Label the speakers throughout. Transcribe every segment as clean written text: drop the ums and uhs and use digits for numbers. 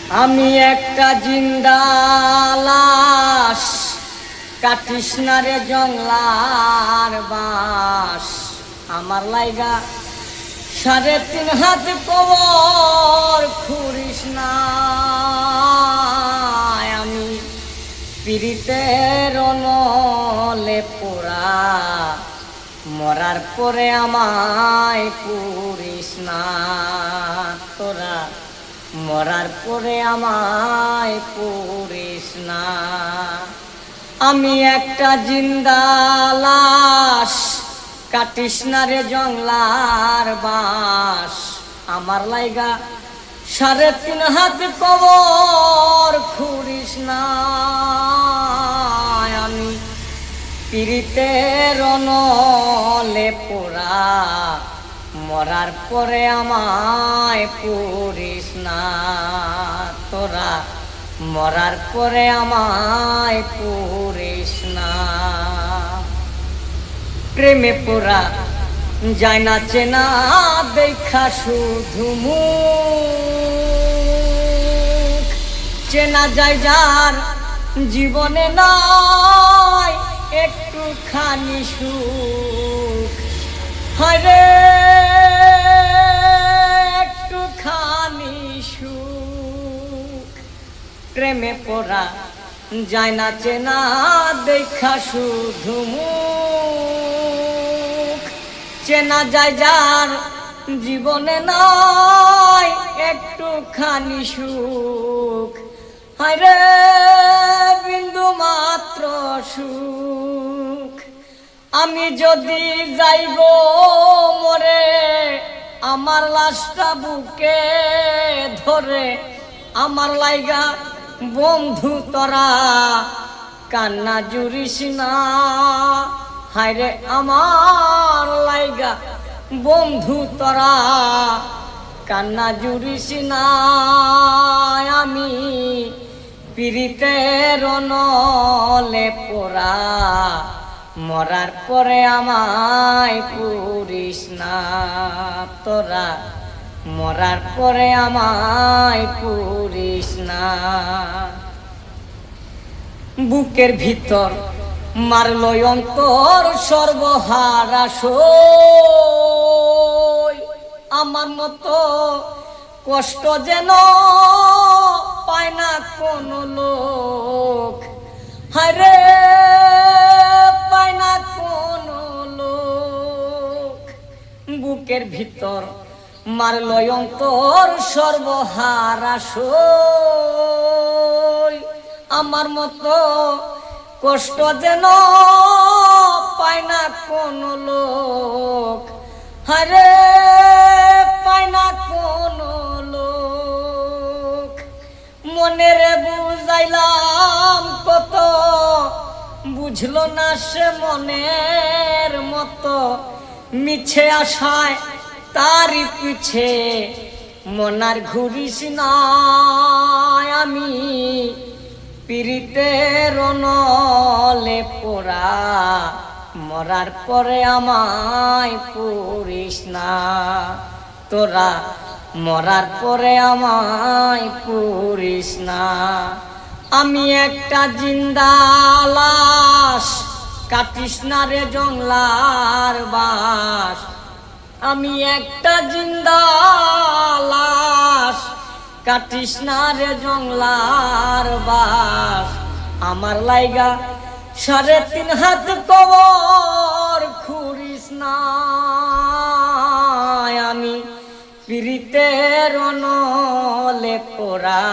Speaker 1: আমি একটা জিন্দা লাশ, কাটিস না রে জংলার বাস। আমার লাইগা 3.5 হাত কবর খুঁড়িস না। আমি পীড়িতের নলে পোড়া, মরার পরে আমায় পুরিস না। তোরা মরার পরে আমায় পুরিস না। আমি একটা জিন্দা লাশ, কাটিস না রে জংলার বাস। আমার লাইগা 3.5 হাত কবর খুঁড়িস না। আমি পীড়িতের নলে পোড়া, মরার পরে আমায় পুরিস না। তোরা মরার পরে আমায় পুরিস না। প্রেমে পোড়া যায় না চেনা, দেখা শুধু মুখ। চেনা যায় যার জীবনে নাই একটুখানি সুখ। হরে একটুখানি সুখ। প্রেমে পোড়া যায় না চেনা, দেখা শুধু মুখ। চেনা যায় যার জীবনে নাই একটুখানি সুখ। হায়রে বিন্দু মাত্র সুখ। আমি যদি যাইব মরে, আমার লাশটা বুকে ধরে, আমার লাইগা বন্ধু তোরা কান্না জুড়িস না। হায়রে আমার লাইগা বন্ধু তোরা কান্না জুড়িস না। আমি পীড়িতের নলে পোড়া, মরার পরে আমায় পুরিস না। তোরা মরার পরে আমায় পুরিস না। বুকের ভিতর মারলো অন্তর সর্বহারা সই। আমার মতো কষ্ট যেন পায় না কোনো লোক। হায়রে পায় না কোনো লোক। বুকের ভিতর মারলো অন্তর সর্বহারা সই। আমার মতো কষ্ট যেন পায় না কোনো লোক। হায়রে পায় না কোনো লোক। মনেরে বুঝাইলাম কত, বুঝলো না সে মনের মতো। মিছে আশায় তারি পিছে মনার ঘুরিস না। আমি পীড়িতের নলে পোড়া, মরার পরে আমায় পুরিস না। তোরা মরার পরে আমায় পুরিস না। আমি একটা জিন্দা লাশ, কাটিস না রে জংলার বাস। আমি একটা জিন্দা লাশ, কাটিস না রে জংলার বাস। আমার লাইগা 3.5 হাত কবর খুঁড়িস না। আমি পীড়িতের নলে পোড়া,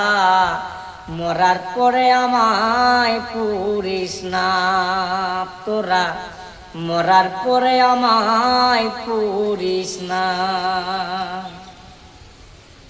Speaker 1: মরার পরে আমায় পুরিস না। তোরা মরার পরে আমায় পুরিস না।